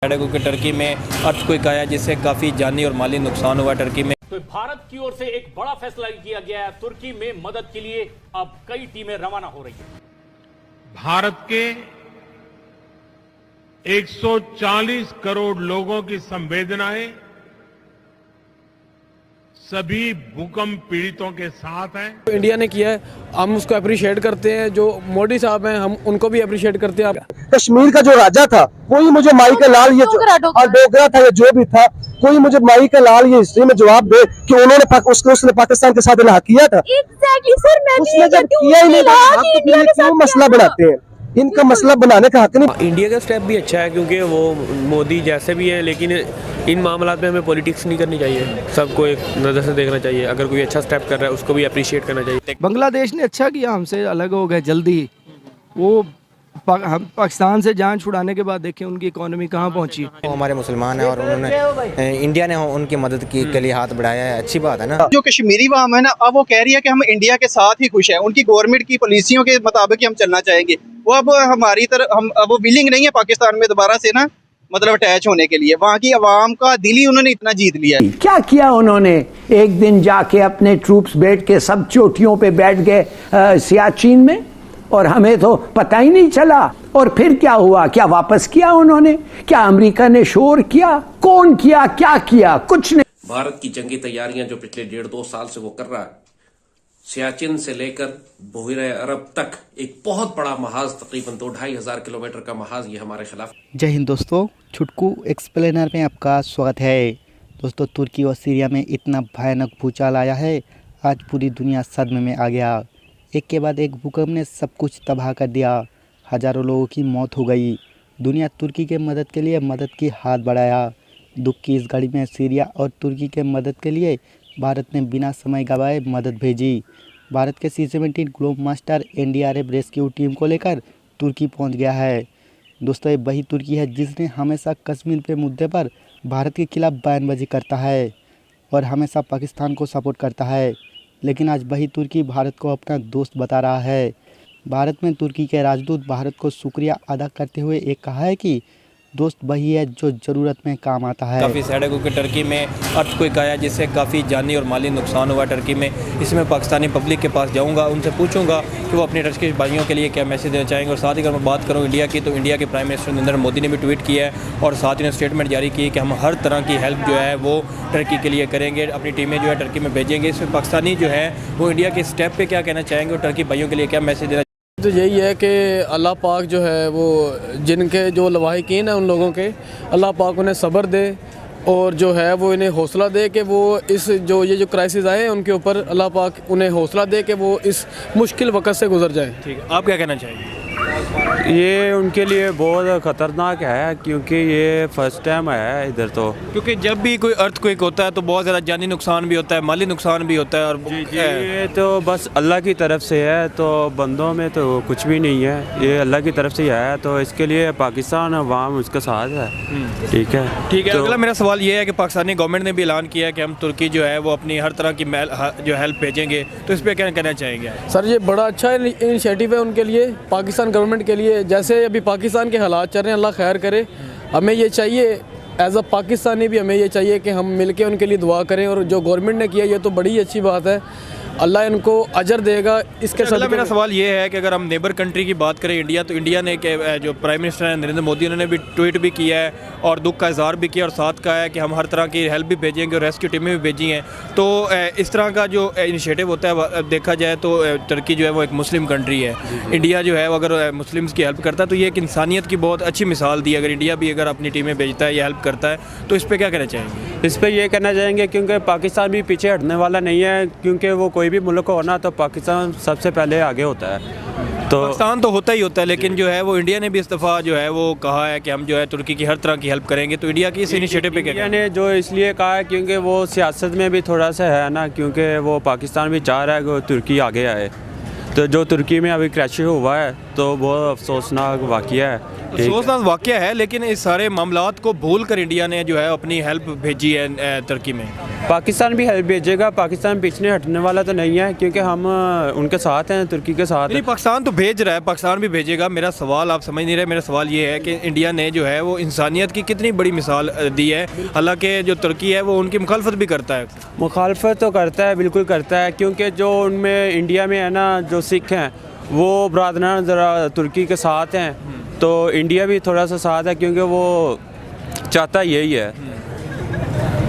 क्योंकि टर्की में अर्थक्वेक आया जिससे काफ़ी जानी और माली नुकसान हुआ टर्की में। तो भारत की ओर से एक बड़ा फैसला किया गया है। तुर्की में मदद के लिए अब कई टीमें रवाना हो रही हैं। भारत के 140 करोड़ लोगों की संवेदनाएं सभी भूकंप पीड़ितों के साथ हैं। इंडिया ने किया है, हम उसको अप्रिशिएट करते हैं। जो मोदी साहब हैं, हम उनको भी अप्रिशिएट करते हैं। कश्मीर का जो राजा था कोई मुझे माई का लाल ये डोगरा था या जो भी था, कोई मुझे माई का लाल ये हिस्ट्री में जवाब दे कि उन्होंने उसने पाकिस्तान के साथ इलाहा किया था। उसने जब किया ही नहीं था, क्यों मसला बनाते हैं? इनका मसला बनाने का हक नहीं। इंडिया का स्टेप भी अच्छा है क्योंकि वो मोदी जैसे भी है, लेकिन इन मामलात में हमें पॉलिटिक्स नहीं करनी चाहिए। सबको एक नज़र से देखना चाहिए। अगर कोई अच्छा स्टेप कर रहा है उसको भी अप्रिशिएट करना चाहिए। बांग्लादेश ने अच्छा किया, हमसे अलग हो गए जल्दी। वो हम पाकिस्तान से जान छुड़ाने के बाद देखें उनकी इकोनॉमी कहाँ पहुँची। वो हमारे मुसलमान हैं और उन्होंने इंडिया ने उनकी मदद की के लिए हाथ बढ़ाया है। अच्छी बात है ना। जो कश्मीरी वाम है ना, अब वो कह रही है कि हम इंडिया के साथ ही खुश हैं। उनकी गवर्नमेंट की पॉलिसियों के मुताबिक हम चलना चाहेंगे। वो अब हमारी तरफ हम अब वो विलिंग नहीं है पाकिस्तान में दोबारा से ना मतलब अटैच होने के लिए। वहाँ की आवाम का दिल ही उन्होंने इतना जीत लिया। क्या किया उन्होंने? एक दिन जाके अपने ट्रूप्स बैठ के सब चोटियों पे बैठ गए सियाचिन में, और हमें तो पता ही नहीं चला। और फिर क्या हुआ? क्या वापस किया उन्होंने? क्या अमेरिका ने शोर किया? कौन किया? क्या किया? कुछ नहीं। भारत की जंगी तैयारियां जो पिछले 1.5-2 साल से वो कर रहा है, सियाचिन से लेकर बहरे अरब तक एक बहुत बड़ा महाज, तकरीबन 2-2.5 हज़ार किलोमीटर का महाज, ये हमारे खिलाफ। जय हिंद दोस्तों, छुटकू एक्सप्लेनर में आपका स्वागत है। दोस्तों, तुर्की और सीरिया में इतना भयानक भूचाल आया है, आज पूरी दुनिया सदमे में आ गया। एक के बाद एक भूकंप ने सब कुछ तबाह कर दिया। हज़ारों लोगों की मौत हो गई। दुनिया तुर्की के मदद के लिए मदद की हाथ बढ़ाया। दुख की इस घड़ी में सीरिया और तुर्की के मदद के लिए भारत ने बिना समय गंवाए मदद भेजी। भारत के C-17 globe master NDRF rescue team को लेकर तुर्की पहुंच गया है। दोस्तों, ये वही तुर्की है जिसने हमेशा कश्मीर के मुद्दे पर भारत के खिलाफ बयानबाजी करता है और हमेशा पाकिस्तान को सपोर्ट करता है। लेकिन आज वही तुर्की भारत को अपना दोस्त बता रहा है। भारत में तुर्की के राजदूत भारत को शुक्रिया अदा करते हुए एक कहा है कि दोस्त वही है जो ज़रूरत में काम आता है। काफ़ी सैड है क्योंकि टर्की में अर्थक्वेक आया जिससे काफ़ी जानी और माली नुकसान हुआ टर्की में। इसमें पाकिस्तानी पब्लिक के पास जाऊंगा, उनसे पूछूंगा कि वो अपने टर्की भाइयों के लिए क्या मैसेज देना चाहेंगे। और साथ ही अगर मैं बात करूँ इंडिया की, तो इंडिया के प्राइम मिनिस्टर नरेंद्र मोदी ने भी ट्वीट किया है और साथ ही ने स्टेटमेंट जारी की है कि हम हर तरह की हेल्प जो है वो टर्की के लिए करेंगे। अपनी टीमें जो है टर्की में भेजेंगे। इसमें पाकिस्तानी जो है वो इंडिया के स्टेप पर क्या कहना चाहेंगे और टर्की भाइयों के लिए क्या मैसेज देना। तो यही है कि अल्लाह पाक जो है वो जिनके जो लवाहिकीन हैं उन लोगों के, अल्लाह पाक उन्हें सब्र दे और जो है वो इन्हें हौसला दे कि वो इस जो क्राइसिस आए हैं उनके ऊपर अल्लाह पाक उन्हें हौसला दे कि वो इस मुश्किल वक्त से गुजर जाएं। ठीक है, आप क्या कहना चाहेंगे? ये उनके लिए बहुत ख़तरनाक है क्योंकि ये फर्स्ट टाइम आया है इधर। तो क्योंकि जब भी कोई अर्थक्वेक होता है तो बहुत ज़्यादा जानी नुकसान भी होता है, माली नुकसान भी होता है। और ये तो बस अल्लाह की तरफ से है, तो बंदों में तो कुछ भी नहीं है। ये अल्लाह की तरफ से ही आया, तो इसके लिए पाकिस्तान अवाम उसके साथ है। ठीक है, ठीक है। तो अगला मेरा सवाल ये है कि पाकिस्तानी गवर्नमेंट ने भी ऐलान किया है कि हम तुर्की जो है वो अपनी हर तरह की जो हेल्प भेजेंगे, तो इस पर क्या कहना चाहेंगे? सर, ये बड़ा अच्छा इनिशिएटिव है उनके लिए, पाकिस्तान गवर्नमेंट के लिए। जैसे अभी पाकिस्तान के हालात चल रहे हैं, अल्लाह खैर करे। हमें ये चाहिए एज अ पाकिस्तानी भी, हमें ये चाहिए कि हम मिलके उनके लिए दुआ करें। और जो गवर्नमेंट ने किया ये तो बड़ी अच्छी बात है, अल्लाह इनको अजर देगा। इसके साथ मेरा सवाल ये है कि अगर हम नेबर कंट्री की बात करें इंडिया, तो इंडिया ने जो प्राइम मिनिस्टर है नरेंद्र मोदी, उन्होंने भी ट्वीट भी किया है और दुख का इजहार भी किया और साथ कहा है कि हम हर तरह की हेल्प भी भेजेंगे और रेस्क्यू टीमें भी भेजी हैं। तो इस तरह का जो इनिशिएटिव होता है देखा जाए तो टर्की जो है वो एक मुस्लिम कंट्री है। इंडिया जो है वो अगर मुस्लिम्स की हेल्प करता है तो ये एक इंसानियत की बहुत अच्छी मिसाल दी। अगर इंडिया भी अगर अपनी टीमें भेजता है या हेल्प करता है तो इस पर क्या कहना चाहेंगे? इस पर ये कहना चाहेंगे क्योंकि पाकिस्तान भी पीछे हटने वाला नहीं है, क्योंकि वो कोई भी मुल्क हो ना तो पाकिस्तान सबसे पहले आगे होता है। तो पाकिस्तान तो होता ही होता है, लेकिन जो है वो इंडिया ने भी इस दफ़ा जो है वो कहा है कि हम जो है तुर्की की हर तरह की हेल्प करेंगे। तो इंडिया की इस इनिशिएटिव पे क्या इंडिया ने जो इसलिए कहा है क्योंकि वो सियासत में भी थोड़ा सा है ना, क्योंकि वो पाकिस्तान भी चाह रहा है कि तुर्की आगे आए। तो जो तुर्की में अभी क्रैश हुआ है तो बहुत अफसोसनाक वाक़या है। अफसोसनाक वाक़या है, लेकिन इस सारे मामलात को भूल कर इंडिया ने जो है अपनी हेल्प भेजी है तुर्की में। पाकिस्तान भी हेल्प भेजेगा, पाकिस्तान पीछे हटने वाला तो नहीं है, क्योंकि हम उनके साथ हैं, तुर्की के साथ। नहीं, पाकिस्तान तो भेज रहा है, पाकिस्तान भी भेजेगा। मेरा सवाल आप समझ नहीं रहे। मेरा सवाल ये है कि इंडिया ने जो है वो इंसानियत की कितनी बड़ी मिसाल दी है, हालांकि जो तुर्की है वो उनकी मुखालफत भी करता है। मुखालफत तो करता है, बिल्कुल करता है, क्योंकि जो उनमें इंडिया में है ना, जो सिख हैं वो बरादरान ज़रा तुर्की के साथ हैं, तो इंडिया भी थोड़ा सा साथ है, क्योंकि वो चाहता यही है।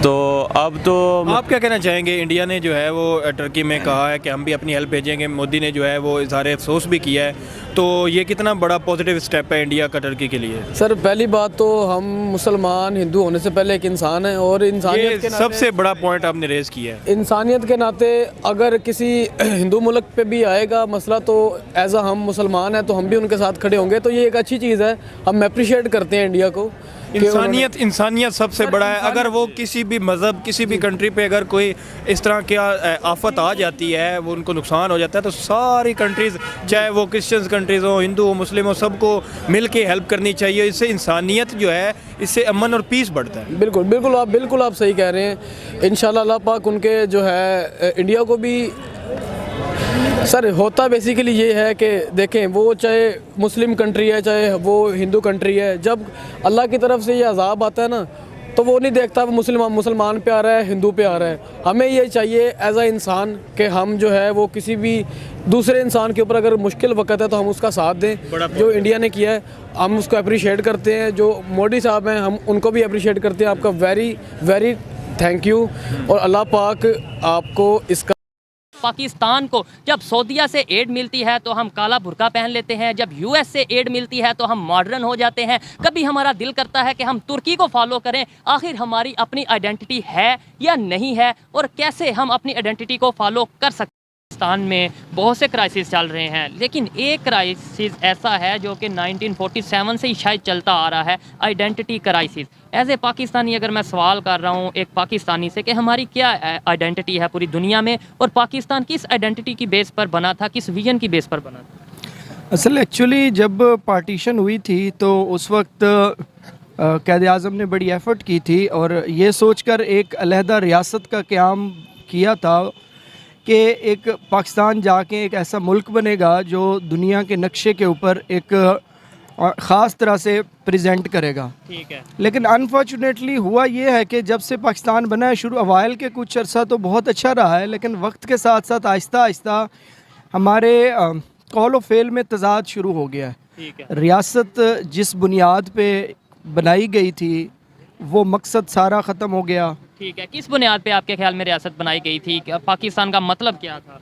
तो अब तो आप क्या कहना चाहेंगे? इंडिया ने जो है वो तुर्की में कहा है कि हम भी अपनी हेल्प भेजेंगे, मोदी ने जो है वो इज़हार अफसोस भी किया है, तो ये कितना बड़ा पॉजिटिव स्टेप है इंडिया का तुर्की के लिए? सर पहली बात तो हम मुसलमान हिंदू होने से पहले एक इंसान है, और इंसानियत के नाते सबसे बड़ा पॉइंट आपने रेज किया है। इंसानियत के नाते अगर किसी हिंदू मुल्क पे भी आएगा मसला, तो एज हम मुसलमान हैं तो हम भी उनके साथ खड़े होंगे, तो ये एक अच्छी चीज़ है। हम अप्रिशिएट करते हैं इंडिया को। इंसानियत सबसे बड़ा है। अगर वो किसी भी मज़हब, किसी भी कंट्री पे अगर कोई इस तरह की आफत आ जाती है, वो उनको नुकसान हो जाता है, तो सारी कंट्रीज़, चाहे वो क्रिश्चियंस कंट्रीज़ हो, हिंदू हो, मुस्लिम हो, सबको मिल के हेल्प करनी चाहिए। इससे इंसानियत जो है, इससे अमन और पीस बढ़ता है। बिल्कुल आप सही कह रहे हैं। इंशाल्लाह अल्लाह पाक उनके जो है इंडिया को भी सर होता बेसिकली ये है कि देखें, वो चाहे मुस्लिम कंट्री है चाहे वो हिंदू कंट्री है, जब अल्लाह की तरफ से ये अजाब आता है ना, तो वो नहीं देखता वो मुसलमान पे आ रहा है, हिंदू पे आ रहा है। हमें ये चाहिए एज अ इंसान कि हम जो है वो किसी भी दूसरे इंसान के ऊपर अगर मुश्किल वक्त है तो हम उसका साथ दें। जो इंडिया ने किया है हम उसको अप्रिशिएट करते हैं। जो मोदी साहब हैं हम उनको भी अप्रिशिएट करते हैं। आपका वेरी वेरी थैंक यू, और अल्लाह पाक आपको इसका। पाकिस्तान को जब सऊदीया से एड मिलती है तो हम काला बुर्का पहन लेते हैं, जब यूएस से एड मिलती है तो हम मॉडर्न हो जाते हैं। कभी हमारा दिल करता है कि हम तुर्की को फॉलो करें। आखिर हमारी अपनी आइडेंटिटी है या नहीं है, और कैसे हम अपनी आइडेंटिटी को फॉलो कर सकते हैं? पाकिस्तान में बहुत से क्राइसिस चल रहे हैं, लेकिन एक क्राइसिस ऐसा है जो कि 1947 से ही शायद चलता आ रहा है, identity crisis. As a Pakistani अगर मैं सवाल कर रहा हूँ एक पाकिस्तानी से कि हमारी क्या आइडेंटिटी है पूरी दुनिया में, और पाकिस्तान किस आइडेंटिटी की बेस पर बना था, किस विजन की बेस पर बना था? असल एक्चुअली जब पार्टीशन हुई थी तो उस वक्त क़ायद आज़म ने बड़ी एफ़र्ट की थी, और ये सोचकर एक अलहदा रियासत का क़याम किया था कि एक पाकिस्तान जाके एक ऐसा मुल्क बनेगा जो दुनिया के नक्शे के ऊपर एक ख़ास तरह से प्रेजेंट करेगा। ठीक है। लेकिन लेकिन अनफॉर्चुनेटली हुआ ये है कि जब से पाकिस्तान बना है, शुरू अवाइल के कुछ अर्सा तो बहुत अच्छा रहा है, लेकिन वक्त के साथ साथ आहिस्ता आहिस्ता हमारे कौल व फ़ेल में तज़ाद शुरू हो गया है। ठीक है। रियासत जिस बुनियाद पे बनाई गई थी वो मकसद सारा ख़त्म हो गया। ठीक है। किस बुनियाद पे आपके ख्याल में रियासत बनाई गई थी? पाकिस्तान का मतलब क्या था?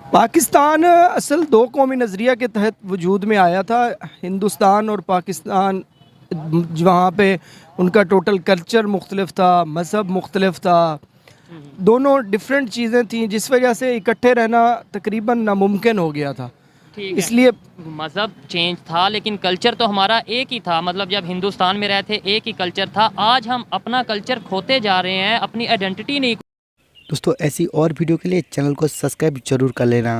पाकिस्तान असल दो कौमी नज़रिया के तहत वजूद में आया था। हिंदुस्तान और पाकिस्तान, वहाँ पे उनका टोटल कल्चर मुख्तलिफ था, मज़हब मुख्तलिफ था, दोनों डिफरेंट चीज़ें थीं, जिस वजह से इकट्ठे रहना तकरीबन नामुमकिन हो गया था। इसलिए मज़हब चेंज था लेकिन कल्चर तो हमारा एक ही था। मतलब जब हिंदुस्तान में रहते एक ही कल्चर था। आज हम अपना कल्चर खोते जा रहे हैं, अपनी आइडेंटिटी नहीं। दोस्तों ऐसी और वीडियो के लिए चैनल को सब्सक्राइब जरूर कर लेना।